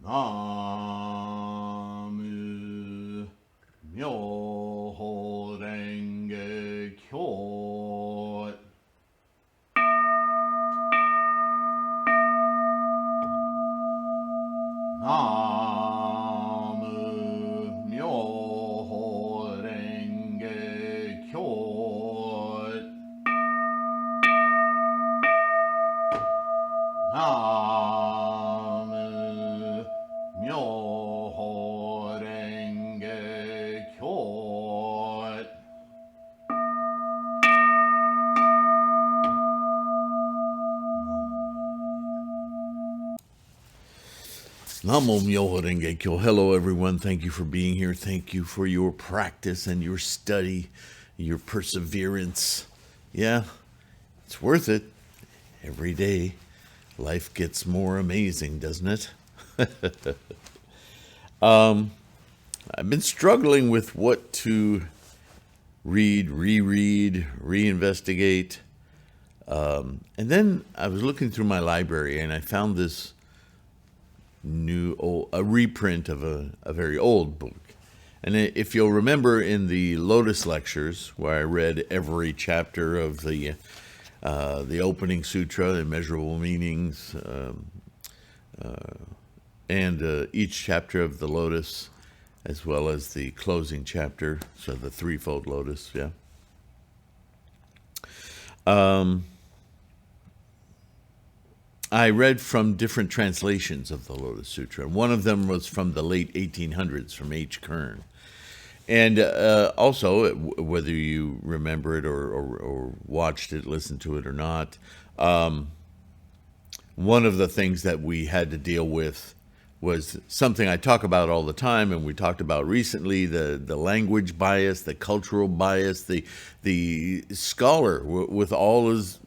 Namu Myoho Renge Kyo. Namu Myoho Renge Kyo. Namu Myoho Renge Kyo. Namo Myoho Renge Kyo. Hello, everyone. Thank you for being here. Thank you for your practice and your study, your perseverance. Yeah, it's worth it. Every day, life gets more amazing, doesn't it? I've been struggling with what to read, reread, reinvestigate. And then I was looking through my library and I found this a reprint of a very old book. And if you'll remember in the Lotus lectures, where I read every chapter of the opening sutra, Immeasurable Meanings, and each chapter of the Lotus, as well as the closing chapter, so the Threefold Lotus, yeah. I read from different translations of the Lotus Sutra. One of them was from the late 1800s, from H. Kern. And also, whether you remember it or watched it, listened to it or not, one of the things that we had to deal with was something I talk about all the time, and we talked about recently, the language bias, the cultural bias, the scholar, with all his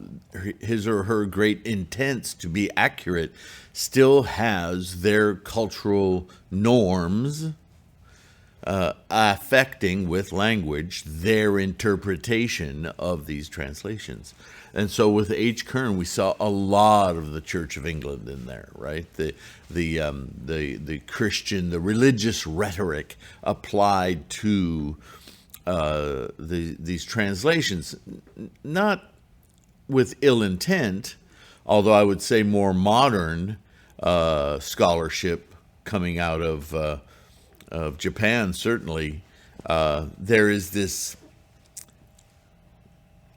or her great intents to be accurate, still has their cultural norms affecting with language their interpretation of these translations. And so with H. Kern, we saw a lot of the Church of England in there, right? The Christian, the religious rhetoric applied to these translations, not with ill intent, although I would say more modern scholarship coming out of Japan, certainly. There is this,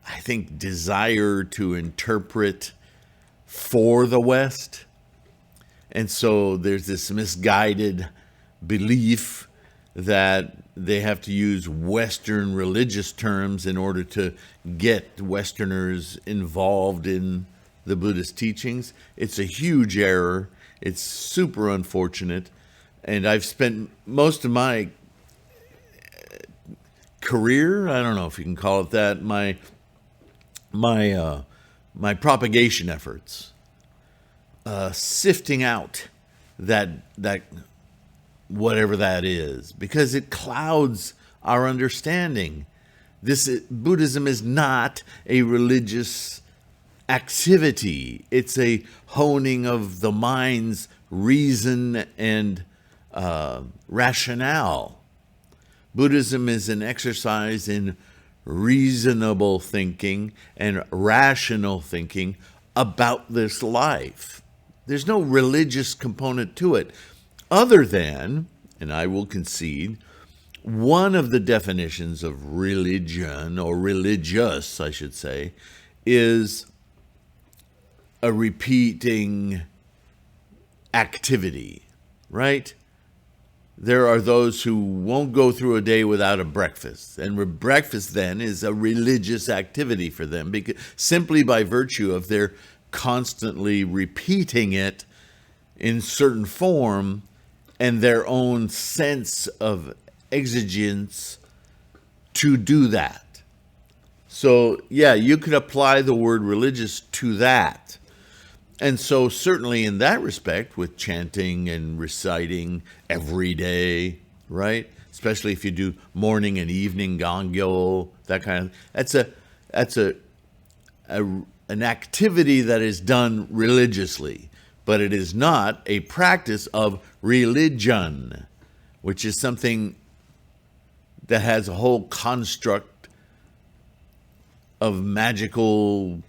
I think, desire to interpret for the West. And so there's this misguided belief that they have to use Western religious terms in order to get Westerners involved in the Buddhist teachings. It's a huge error. It's super unfortunate. And I've spent most of my career, I don't know if you can call it that, my propagation efforts, sifting out that whatever that is, because it clouds our understanding. Buddhism is not a religious activity. It's a honing of the mind's reason and rationale. Buddhism is an exercise in reasonable thinking and rational thinking about this life. There's no religious component to it, other than, and I will concede, one of the definitions of religion, or religious, I should say, is a repeating activity, right? There are those who won't go through a day without a breakfast. And breakfast then is a religious activity for them, because simply by virtue of their constantly repeating it in certain form and their own sense of exigence to do that. So, yeah, you could apply the word religious to that. And so certainly in that respect, with chanting and reciting every day, right? Especially if you do morning and evening gongyo, that kind of, that's an activity that is done religiously. but it is not a practice of religion, which is something that has a whole construct of magical,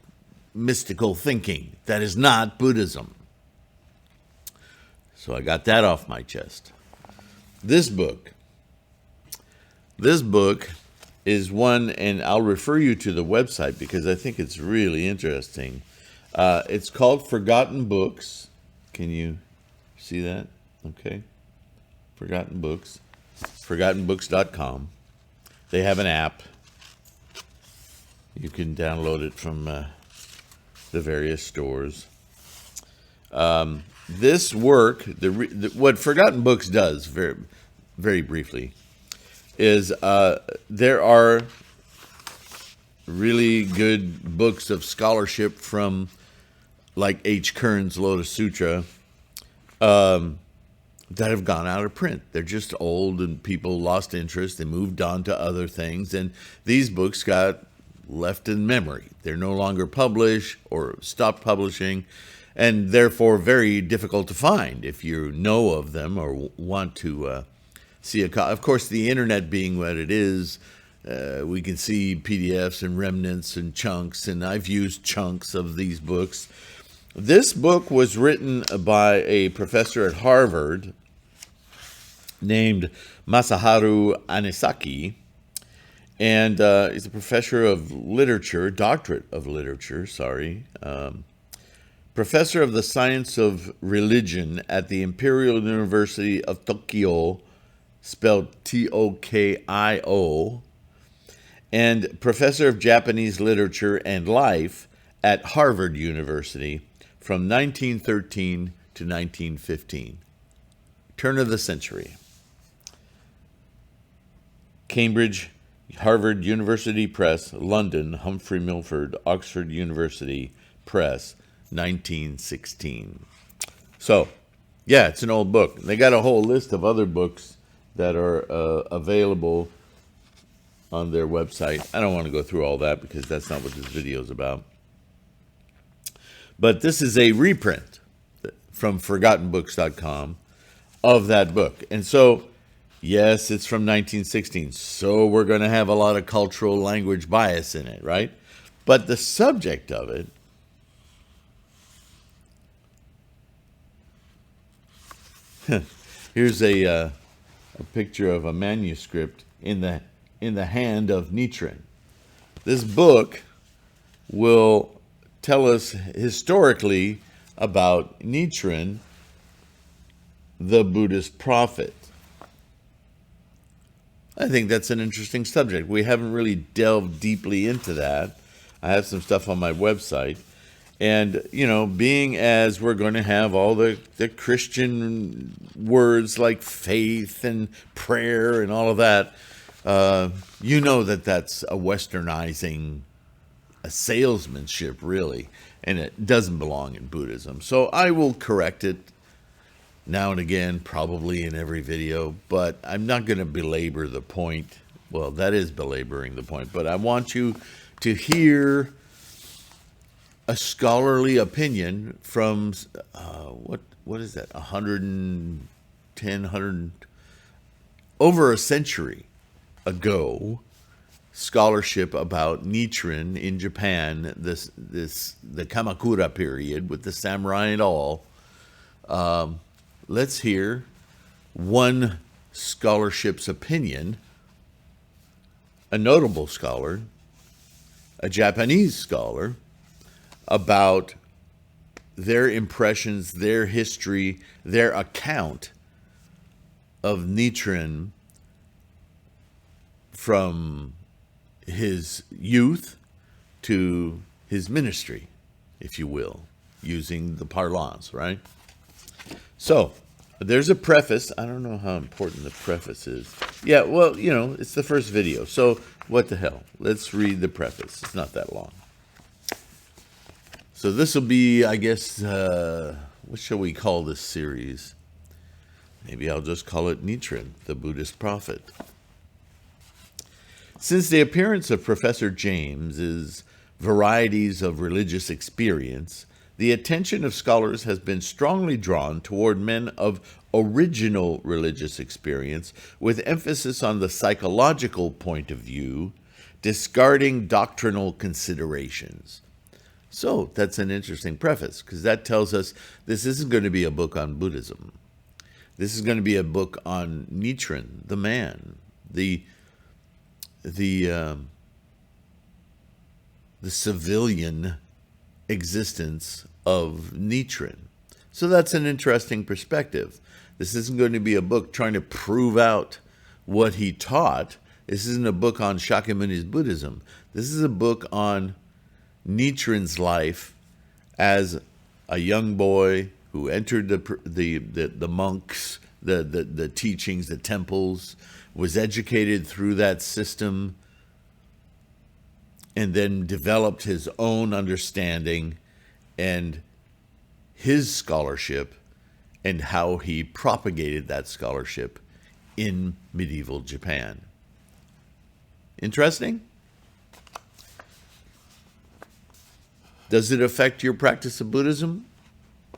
mystical thinking. That is not Buddhism. So I got that off my chest. This book is one, and I'll refer you to the website because I think it's really interesting. It's called Forgotten Books. Can you see that? Okay. Forgotten Books. ForgottenBooks.com. They have an app. You can download it from the various stores. This work, what Forgotten Books does, very, very briefly, is there are really good books of scholarship from, like H. Kern's Lotus Sutra, that have gone out of print. They're just old and people lost interest and moved on to other things. And these books got left in memory. They're no longer published or stopped publishing, and therefore very difficult to find if you know of them or want to see a copy. Of course, the internet being what it is, we can see PDFs and remnants and chunks, and I've used chunks of these books. This book was written by a professor at Harvard named Masaharu Anesaki, and he's a professor of literature, doctorate of literature, professor of the science of religion at the Imperial University of Tokyo, spelled Tokio, and professor of Japanese literature and life at Harvard University from 1913 to 1915. Turn of the century. Cambridge, Harvard University Press, London, Humphrey Milford, Oxford University Press, 1916. So, yeah, it's an old book. They got a whole list of other books that are available on their website. I don't want to go through all that because that's not what this video is about. But this is a reprint from ForgottenBooks.com of that book. And so, yes, it's from 1916. So we're going to have a lot of cultural language bias in it, right? But the subject of it here's a picture of a manuscript in the hand of Nichiren. This book will tell us historically about Nichiren, the Buddhist prophet. I think that's an interesting subject. We haven't really delved deeply into that. I have some stuff on my website. And, you know, being as we're going to have all the Christian words like faith and prayer and all of that, you know that that's a westernizing, a salesmanship, really, and it doesn't belong in Buddhism. So I will correct it now and again, probably in every video, but I'm not going to belabor the point. Well, that is belaboring the point, but I want you to hear a scholarly opinion from, what is that, 110, over a century ago, scholarship about Nichiren in Japan, the Kamakura period with the samurai and all. Let's hear one scholarship's opinion, a notable scholar, a Japanese scholar, about their impressions, their history, their account of Nichiren from his youth to his ministry, if you will, using the parlance, right? So, there's a preface. I don't know how important the preface is. Yeah, well, you know, it's the first video, so what the hell? Let's read the preface. It's not that long. So this will be, I guess, what shall we call this series? Maybe I'll just call it Nichiren, the Buddhist Prophet. Since the appearance of Professor James's Varieties of Religious Experience, the attention of scholars has been strongly drawn toward men of original religious experience, with emphasis on the psychological point of view, discarding doctrinal considerations. So that's an interesting preface, because that tells us this isn't going to be a book on Buddhism. This is going to be a book on Nichiren, the man, the civilian existence of Nichiren. So that's an interesting perspective. This isn't going to be a book trying to prove out what he taught. This isn't a book on Shakyamuni's Buddhism. This is a book on Nichiren's life as a young boy who entered the monks, the teachings, the temples, was educated through that system, and then developed his own understanding and his scholarship and how he propagated that scholarship in medieval Japan. Interesting? Does it affect your practice of Buddhism?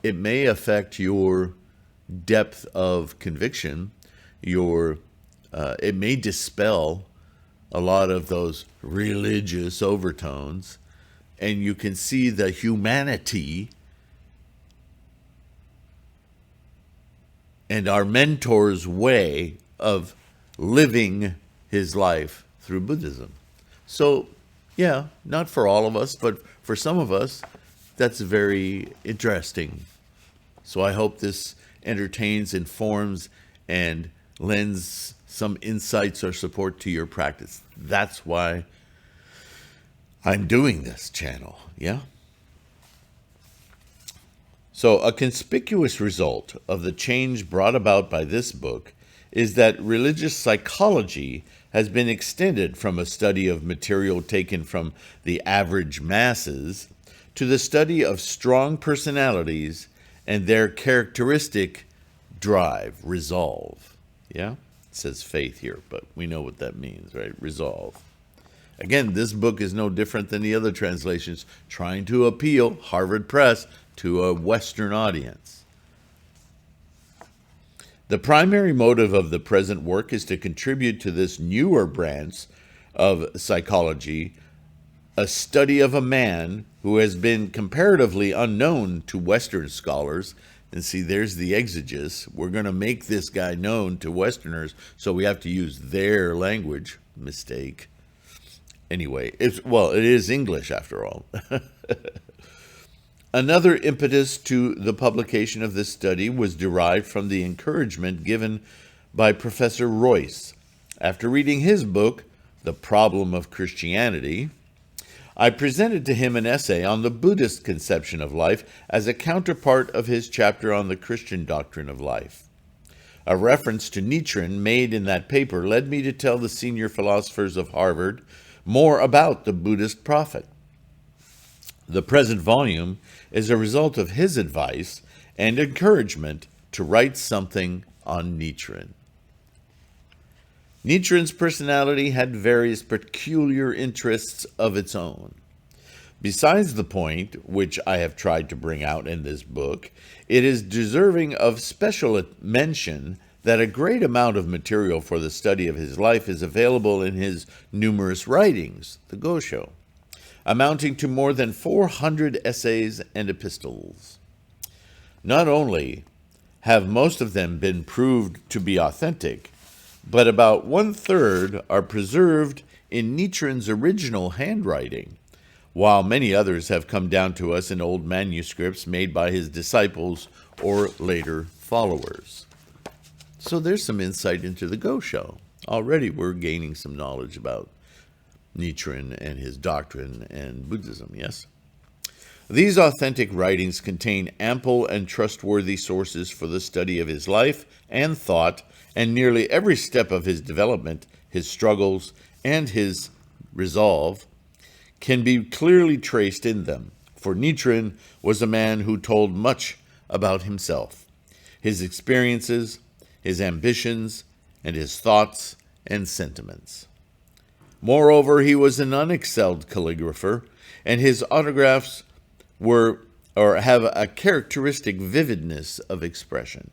It may affect your depth of conviction. It may dispel a lot of those religious overtones, and you can see the humanity and our mentor's way of living his life through Buddhism. So, yeah, not for all of us, but for some of us, that's very interesting. So I hope this entertains, informs, and lends some insights or support to your practice. That's why I'm doing this channel, yeah? So a conspicuous result of the change brought about by this book is that religious psychology has been extended from a study of material taken from the average masses to the study of strong personalities and their characteristic drive, resolve. Yeah? It says faith here, but we know what that means, right? Resolve. Again, this book is no different than the other translations trying to appeal, Harvard Press, to a Western audience. The primary motive of the present work is to contribute to this newer branch of psychology, a study of a man who has been comparatively unknown to Western scholars. And see, there's the exegesis. We're going to make this guy known to Westerners, so we have to use their language. Mistake. Anyway, it is English after all. Another impetus to the publication of this study was derived from the encouragement given by Professor Royce. After reading his book, The Problem of Christianity, I presented to him an essay on the Buddhist conception of life as a counterpart of his chapter on the Christian doctrine of life. A reference to Nichiren made in that paper led me to tell the senior philosophers of Harvard more about the Buddhist Prophet. The present volume is a result of his advice and encouragement to write something on Nichiren. Nichiren's personality had various peculiar interests of its own. Besides the point which I have tried to bring out in this book, it is deserving of special mention that a great amount of material for the study of his life is available in his numerous writings, the Gosho, amounting to more than 400 essays and epistles. Not only have most of them been proved to be authentic, but about 1/3 are preserved in Nichiren's original handwriting, while many others have come down to us in old manuscripts made by his disciples or later followers. So there's some insight into the Gosho. Already we're gaining some knowledge about Nichiren and his doctrine and Buddhism, yes? These authentic writings contain ample and trustworthy sources for the study of his life and thought, and nearly every step of his development, his struggles, and his resolve can be clearly traced in them. For Nichiren was a man who told much about himself, his experiences, his ambitions, and his thoughts and sentiments. Moreover, he was an unexcelled calligrapher, and his autographs were or have a characteristic vividness of expression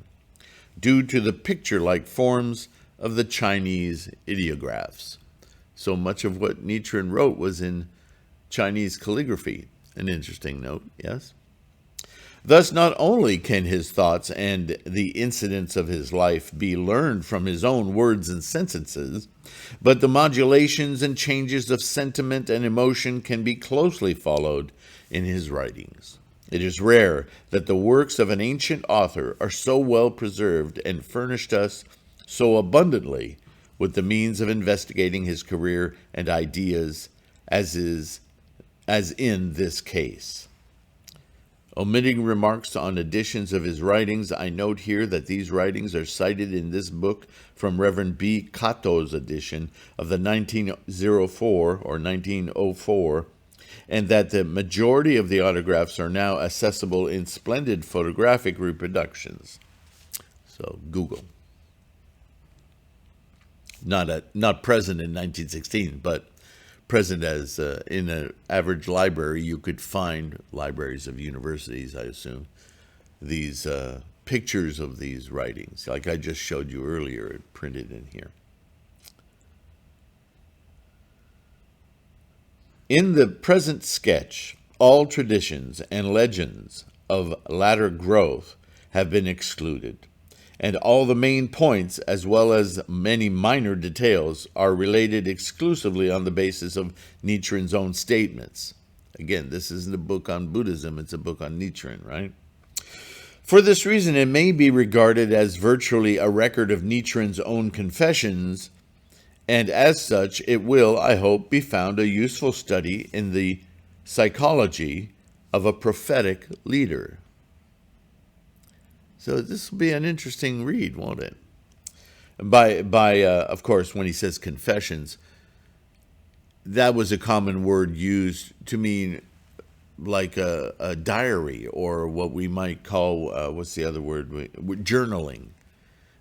due to the picture-like forms of the Chinese ideographs. So much of what Nichiren wrote was in Chinese calligraphy. An interesting note, yes? Thus, not only can his thoughts and the incidents of his life be learned from his own words and sentences, but the modulations and changes of sentiment and emotion can be closely followed in his writings. It is rare that the works of an ancient author are so well preserved and furnished us so abundantly with the means of investigating his career and ideas as in this case. Omitting remarks on editions of his writings, I note here that these writings are cited in this book from Reverend B. Kato's edition of the 1904, and that the majority of the autographs are now accessible in splendid photographic reproductions. So, Google. Not present in 1916, but present as in an average library. You could find, libraries of universities, I assume, these pictures of these writings, like I just showed you earlier, printed in here. In the present sketch, all traditions and legends of latter growth have been excluded, and all the main points, as well as many minor details, are related exclusively on the basis of Nichiren's own statements. Again, this isn't a book on Buddhism, it's a book on Nichiren, right? For this reason, it may be regarded as virtually a record of Nichiren's own confessions, and as such, it will, I hope, be found a useful study in the psychology of a prophetic leader. So this will be an interesting read, won't it? Of course, when he says confessions, that was a common word used to mean like a diary, or what we might call, what's the other word? Journaling.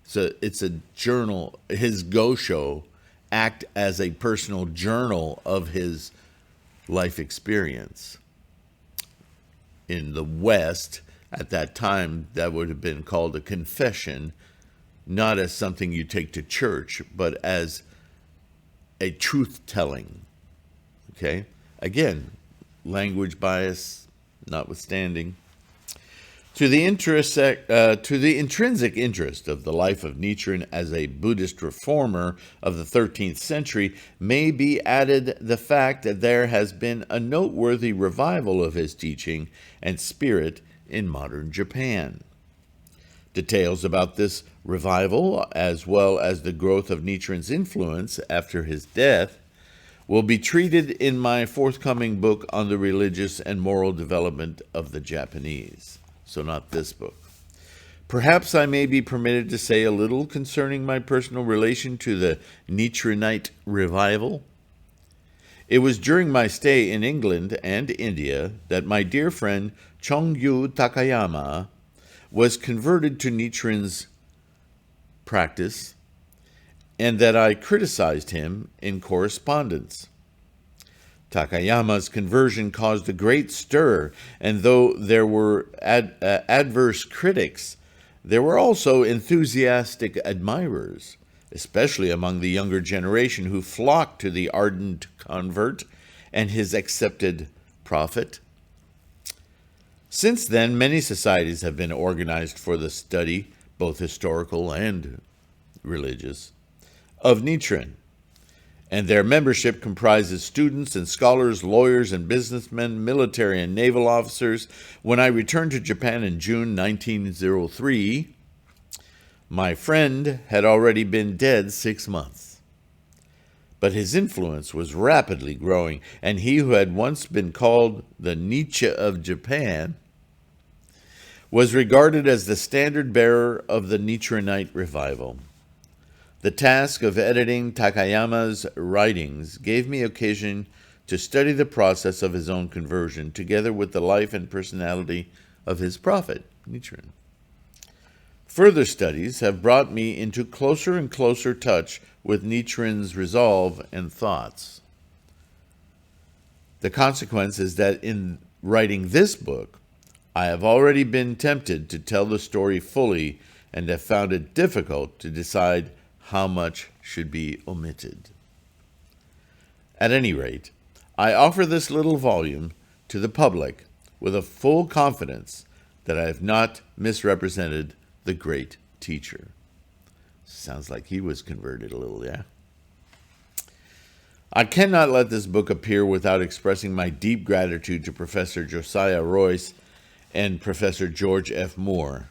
So it's a journal. His Gosho act as a personal journal of his life experience. In the West, at that time, that would have been called a confession, not as something you take to church, but as a truth-telling. Okay? Again, language bias notwithstanding. To the intrinsic interest of the life of Nichiren as a Buddhist reformer of the 13th century may be added the fact that there has been a noteworthy revival of his teaching and spirit in modern Japan. Details about this revival, as well as the growth of Nichiren's influence after his death, will be treated in my forthcoming book on the religious and moral development of the Japanese. So not this book. Perhaps I may be permitted to say a little concerning my personal relation to the Nichirenite revival. It was during my stay in England and India that my dear friend Chongyu Takayama was converted to Nichiren's practice, and that I criticized him in correspondence. Takayama's conversion caused a great stir, and though there were adverse critics, there were also enthusiastic admirers, especially among the younger generation who flocked to the ardent convert and his accepted prophet. Since then, many societies have been organized for the study, both historical and religious, of Nichiren, and their membership comprises students and scholars, lawyers and businessmen, military and naval officers. When I returned to Japan in June 1903, my friend had already been dead 6 months. But his influence was rapidly growing, and he who had once been called the Nietzsche of Japan was regarded as the standard bearer of the Nichirenite revival. The task of editing Takayama's writings gave me occasion to study the process of his own conversion, together with the life and personality of his prophet, Nichiren. Further studies have brought me into closer and closer touch with Nichiren's resolve and thoughts. The consequence is that in writing this book, I have already been tempted to tell the story fully and have found it difficult to decide how much should be omitted. At any rate, I offer this little volume to the public with a full confidence that I have not misrepresented the great teacher. Sounds like he was converted a little, yeah? I cannot let this book appear without expressing my deep gratitude to Professor Josiah Royce and Professor George F. Moore.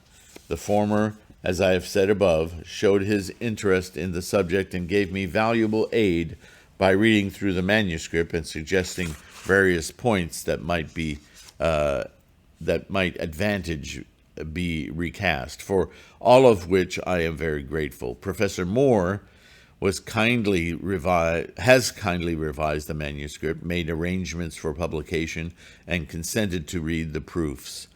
The former, as I have said above, showed his interest in the subject and gave me valuable aid by reading through the manuscript and suggesting various points that might advantage be recast, for all of which I am very grateful. Professor Moore has kindly revised the manuscript, made arrangements for publication, and consented to read the proofs.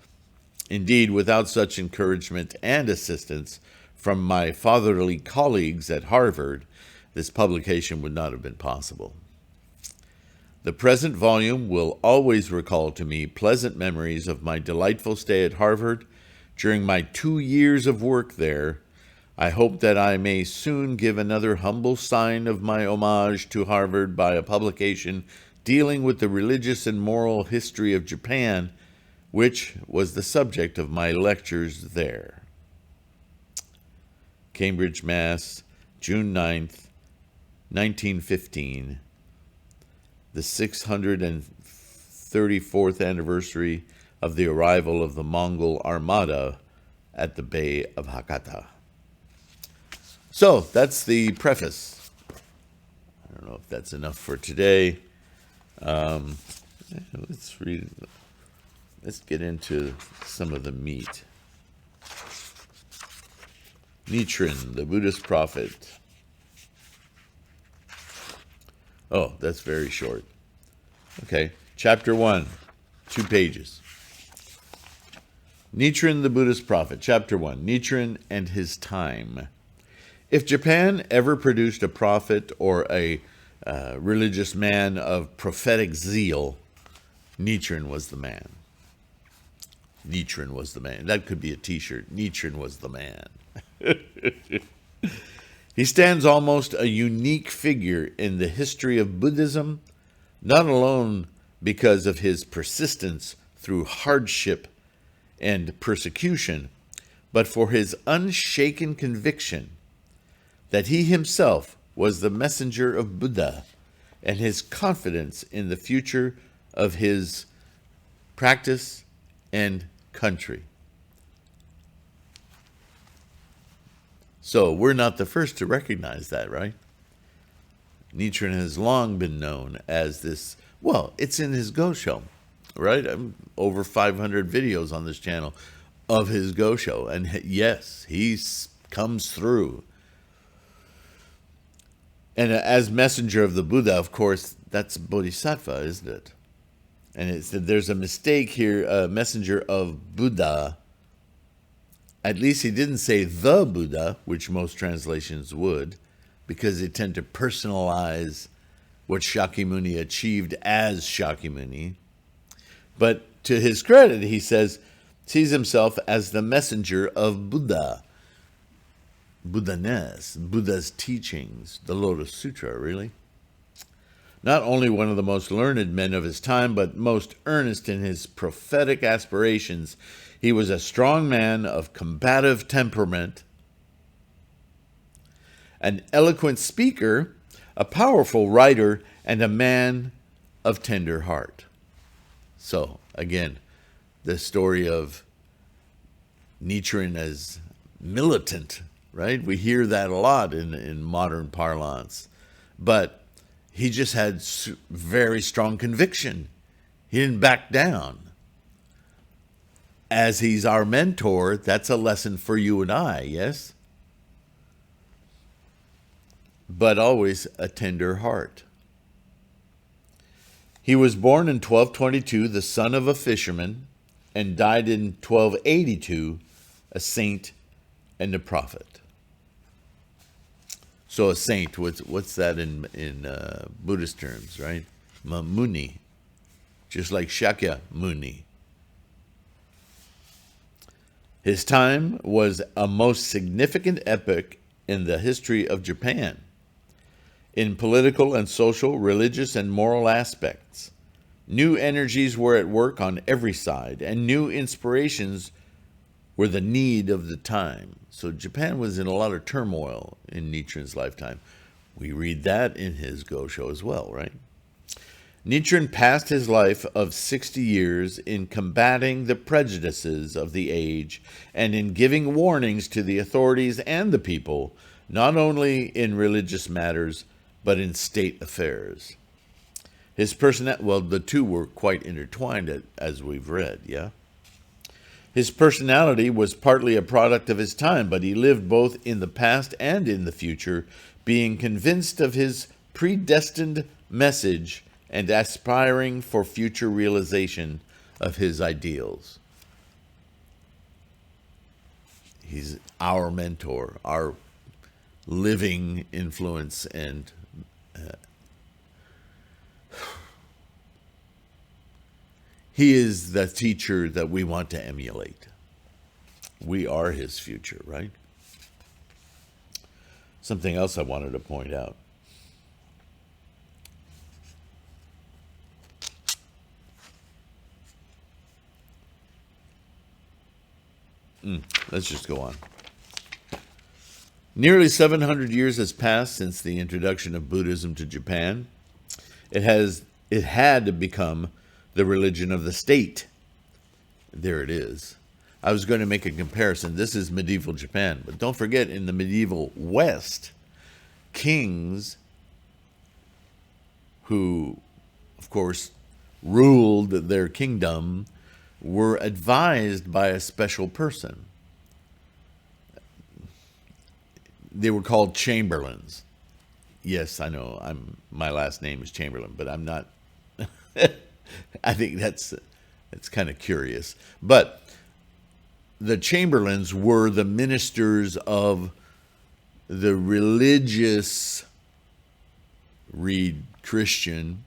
Indeed, without such encouragement and assistance from my fatherly colleagues at Harvard, this publication would not have been possible. The present volume will always recall to me pleasant memories of my delightful stay at Harvard during my 2 years of work there. I hope that I may soon give another humble sign of my homage to Harvard by a publication dealing with the religious and moral history of Japan, which was the subject of my lectures there. Cambridge, Mass., June 9th, 1915, the 634th anniversary of the arrival of the Mongol Armada at the Bay of Hakata. So, that's the preface. I don't know if that's enough for today. Let's read. Let's get into some of the meat. Nichiren, the Buddhist Prophet. Oh, that's very short. Okay, chapter 1, 2 pages. Nichiren, the Buddhist Prophet. Chapter 1, Nichiren and his time. If Japan ever produced a prophet or a religious man of prophetic zeal, Nichiren was the man. Nichiren was the man. That could be a t-shirt. Nichiren was the man. He stands almost a unique figure in the history of Buddhism, not alone because of his persistence through hardship and persecution, but for his unshaken conviction that he himself was the messenger of Buddha and his confidence in the future of his practice and country. So we're not the first to recognize that, right? Nichiren has long been known as this, well, it's in his Go Show, right? Over 500 videos on this channel of his Go Show. And yes, he comes through. And as messenger of the Buddha, of course, that's Bodhisattva, isn't it? And there's a mistake here, messenger of Buddha. At least he didn't say the Buddha, which most translations would, because they tend to personalize what Shakyamuni achieved as Shakyamuni. But to his credit, he sees himself as the messenger of Buddha. Buddha-ness, Buddha's teachings, the Lotus Sutra, really. Not only one of the most learned men of his time, but most earnest in his prophetic aspirations, he was a strong man of combative temperament, an eloquent speaker, a powerful writer, and a man of tender heart. So, again, the story of Nichiren as militant, right? We hear that a lot in modern parlance. But he just had very strong conviction. He didn't back down. As he's our mentor, that's a lesson for you and I, yes? But always a tender heart. He was born in 1222, the son of a fisherman, and died in 1282, a saint and a prophet. So a saint, what's that in Buddhist terms, right? Muni, just like Shakyamuni. His time was a most significant epoch in the history of Japan, in political and social, religious and moral aspects. New energies were at work on every side, and new inspirations were the need of the time. So Japan was in a lot of turmoil in Nichiren's lifetime. We read that in his Gosho as well, right? Nichiren passed his life of 60 years in combating the prejudices of the age and in giving warnings to the authorities and the people, not only in religious matters, but in state affairs. His personality, well, the two were quite intertwined, as we've read, yeah? His personality was partly a product of his time, but he lived both in the past and in the future, being convinced of his predestined message and aspiring for future realization of his ideals. He's our mentor, our living influence, and he is the teacher that we want to emulate. We are his future, right? Something else I wanted to point out. Let's just go on. Nearly 700 years has passed since the introduction of Buddhism to Japan. It had become the religion of the state. There it is. I was going to make a comparison. This is medieval Japan, but don't forget, in the medieval West, kings who, of course, ruled their kingdom were advised by a special person. They were called chamberlains. Yes, I know. My last name is Chamberlain, but I'm not. I think that's kind of curious. But the chamberlains were the ministers of the religious, read Christian,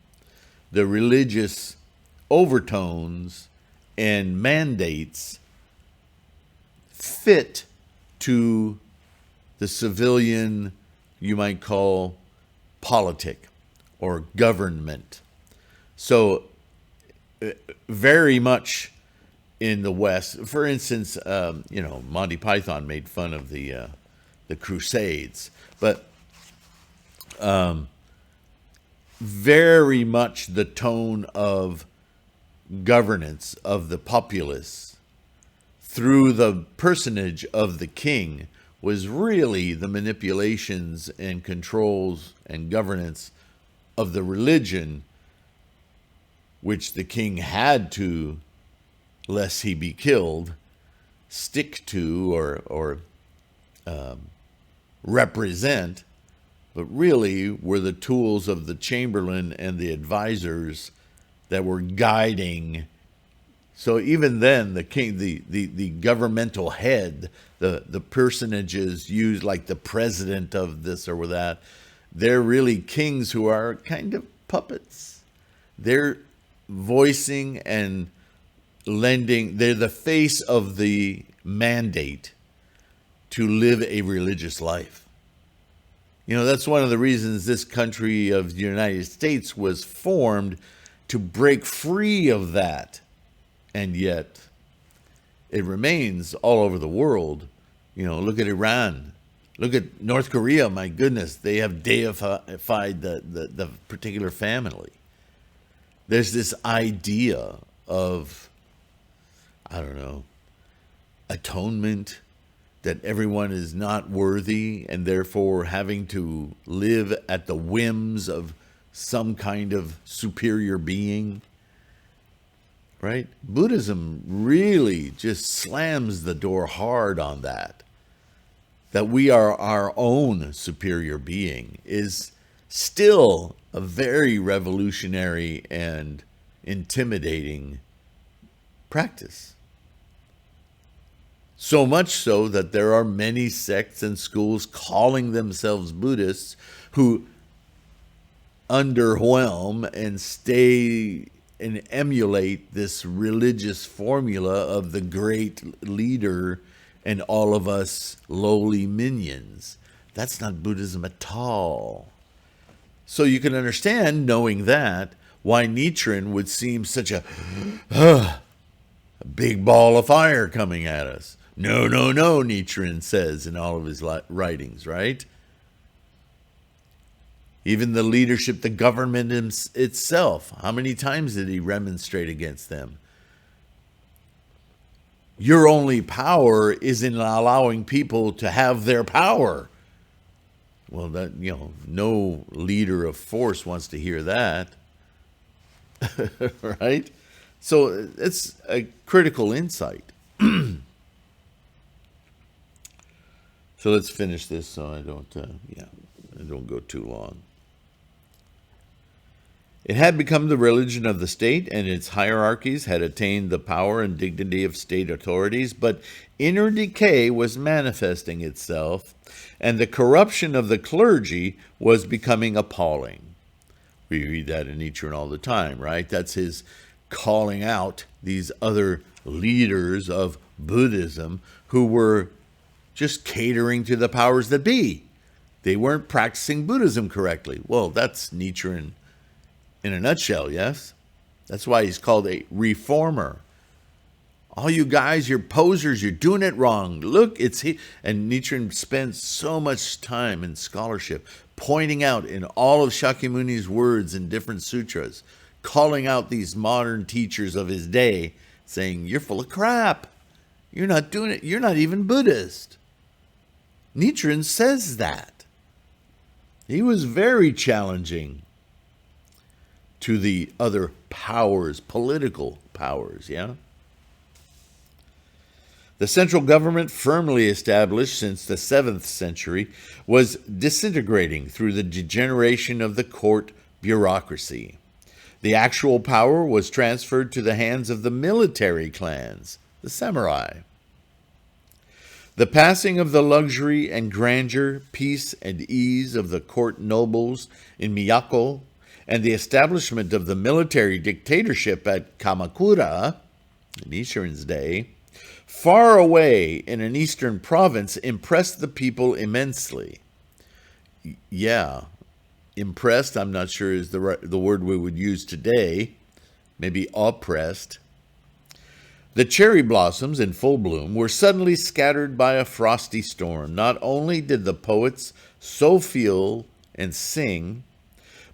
the religious overtones and mandates fit to the civilian, you might call, politic or government. So very much in the West, for instance, Monty Python made fun of the Crusades, but very much the tone of governance of the populace through the personage of the king was really the manipulations and controls and governance of the religion, which the king had to, lest he be killed, stick to or represent, but really were the tools of the chamberlain and the advisors that were guiding. So even then, the king, the governmental head, the personages used, like the president of this or that, they're really kings who are kind of puppets. They're voicing and lending, they're the face of the mandate to live a religious life. You know, that's one of the reasons this country of the United States was formed, to break free of that. And yet it remains all over the world. You know, look at Iran. Look at North Korea. My goodness, they have deified the particular family. There's this idea of, I don't know, atonement, that everyone is not worthy and therefore having to live at the whims of some kind of superior being, right? Buddhism really just slams the door hard on that we are our own superior being, is still a very revolutionary and intimidating practice. So much so that there are many sects and schools calling themselves Buddhists who underwhelm and stay and emulate this religious formula of the great leader and all of us lowly minions. That's not Buddhism at all. So you can understand, knowing that, why Nichiren would seem such a big ball of fire coming at us. No, no, no, Nichiren says in all of his writings, right? Even the leadership, the government itself, how many times did he remonstrate against them? Your only power is in allowing people to have their power. Well, that, no leader of force wants to hear that. Right? So it's a critical insight. So let's finish this so I don't go too long. It had become the religion of the state, and its hierarchies had attained the power and dignity of state authorities, but inner decay was manifesting itself, and the corruption of the clergy was becoming appalling. We read that in Nichiren all the time, right? That's his calling out these other leaders of Buddhism who were just catering to the powers that be. They weren't practicing Buddhism correctly. Well, that's Nichiren in a nutshell, yes? That's why he's called a reformer. All you guys, you're posers, you're doing it wrong. Look, it's he. And Nichiren spends so much time in scholarship pointing out in all of Shakyamuni's words in different sutras, calling out these modern teachers of his day, saying, you're full of crap. You're not doing it. You're not even Buddhist. Nichiren says that. He was very challenging to the other powers, political powers, yeah? The central government, firmly established since the 7th century, was disintegrating through the degeneration of the court bureaucracy. The actual power was transferred to the hands of the military clans, the samurai. The passing of the luxury and grandeur, peace and ease of the court nobles in Miyako, and the establishment of the military dictatorship at Kamakura, in Nichiren's day, far away in an eastern province, impressed the people immensely. Yeah, impressed, I'm not sure is the word we would use today. Maybe oppressed. The cherry blossoms in full bloom were suddenly scattered by a frosty storm. Not only did the poets so feel and sing,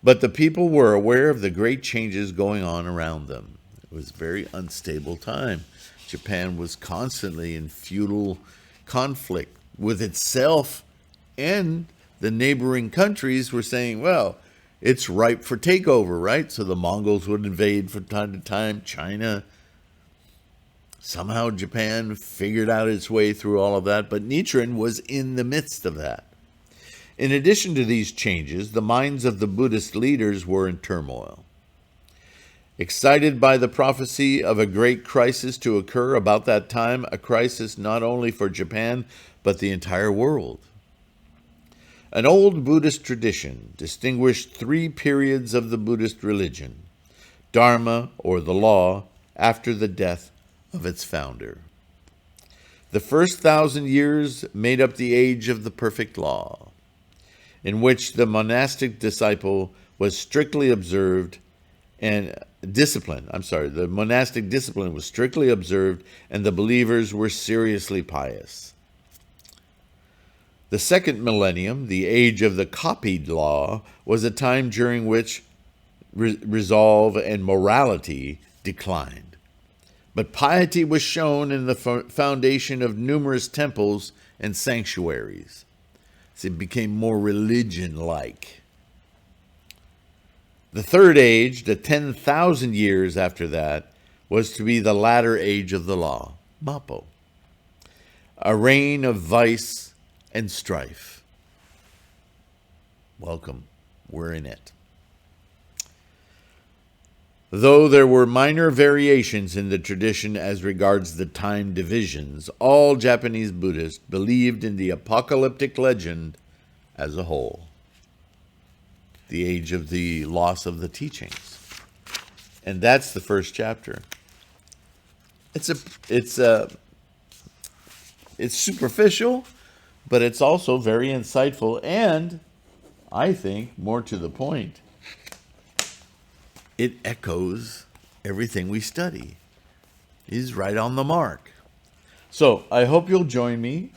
but the people were aware of the great changes going on around them. It was a very unstable time. Japan was constantly in feudal conflict with itself, and the neighboring countries were saying, well, it's ripe for takeover, right? So the Mongols would invade from time to time, China. Somehow Japan figured out its way through all of that, but Nichiren was in the midst of that. In addition to these changes, the minds of the Buddhist leaders were in turmoil. Excited by the prophecy of a great crisis to occur about that time, a crisis not only for Japan, but the entire world. An old Buddhist tradition distinguished 3 periods of the Buddhist religion: Dharma, or the law, after the death of its founder. The first 1,000 years made up the age of the perfect law, in which the monastic disciple was strictly observed and the monastic discipline was strictly observed, and the believers were seriously pious. The second millennium, the age of the copied law, was a time during which resolve and morality declined. But piety was shown in the foundation of numerous temples and sanctuaries. So it became more religion-like. The third age, the 10,000 years after that, was to be the latter age of the law, Mappo, a reign of vice and strife. Welcome, we're in it. Though there were minor variations in the tradition as regards the time divisions, all Japanese Buddhists believed in the apocalyptic legend as a whole. The age of the loss of the teachings. And that's the first chapter. It's a It's superficial, but it's also very insightful, and I think more to the point, it echoes everything we study. He's right on the mark. So I hope you'll join me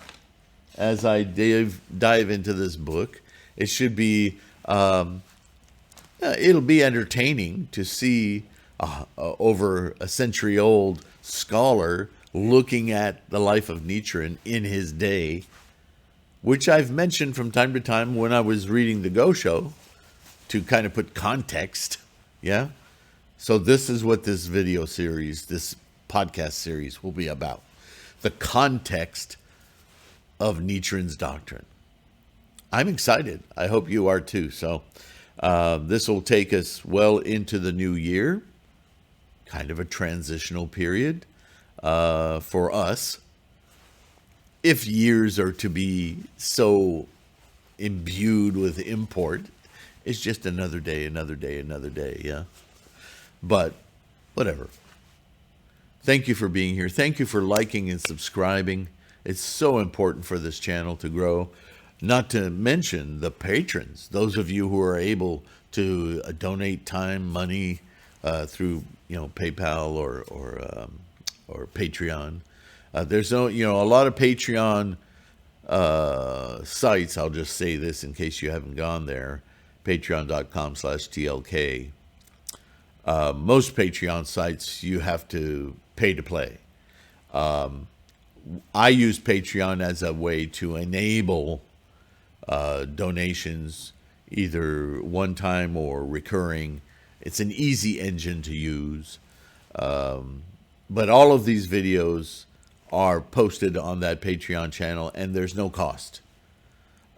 as I dive into this book. It should be, it'll be entertaining to see over a century-old scholar looking at the life of Nichiren in his day, which I've mentioned from time to time when I was reading the Go Show to kind of put context. Yeah. So this is what this video series, this podcast series will be about. The context of Nichiren's doctrine. I'm excited. I hope you are too. So this will take us well into the new year, kind of a transitional period for us. If years are to be so imbued with import, it's just another day, another day, another day, yeah? But whatever. Thank you for being here. Thank you for liking and subscribing. It's so important for this channel to grow. Not to mention the patrons, those of you who are able to donate time, money through PayPal or Patreon. There's no, a lot of Patreon sites. I'll just say this in case you haven't gone there. Patreon.com/TLK. Most Patreon sites you have to pay to play. I use Patreon as a way to enable donations, either one time or recurring. It's an easy engine to use. But all of these videos are posted on that Patreon channel, and there's no cost.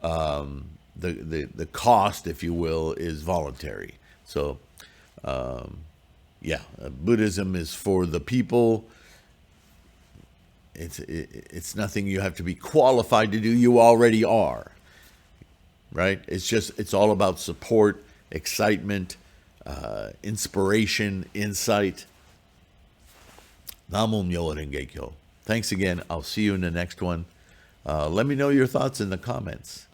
The cost, if you will, is voluntary. So, Buddhism is for the people. It's nothing you have to be qualified to do. You already are, right? It's all about support, excitement, inspiration, insight. Namo Myoho Renge Kyo. Thanks again. I'll see you in the next one. Let me know your thoughts in the comments.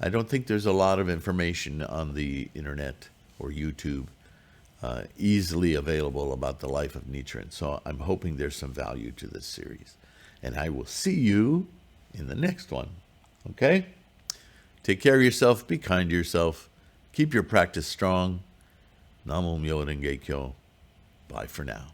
I don't think there's a lot of information on the internet or YouTube easily available about the life of Nichiren. So I'm hoping there's some value to this series. And I will see you in the next one. Okay? Take care of yourself. Be kind to yourself. Keep your practice strong. Namo Myoho Renge Kyo. Bye for now.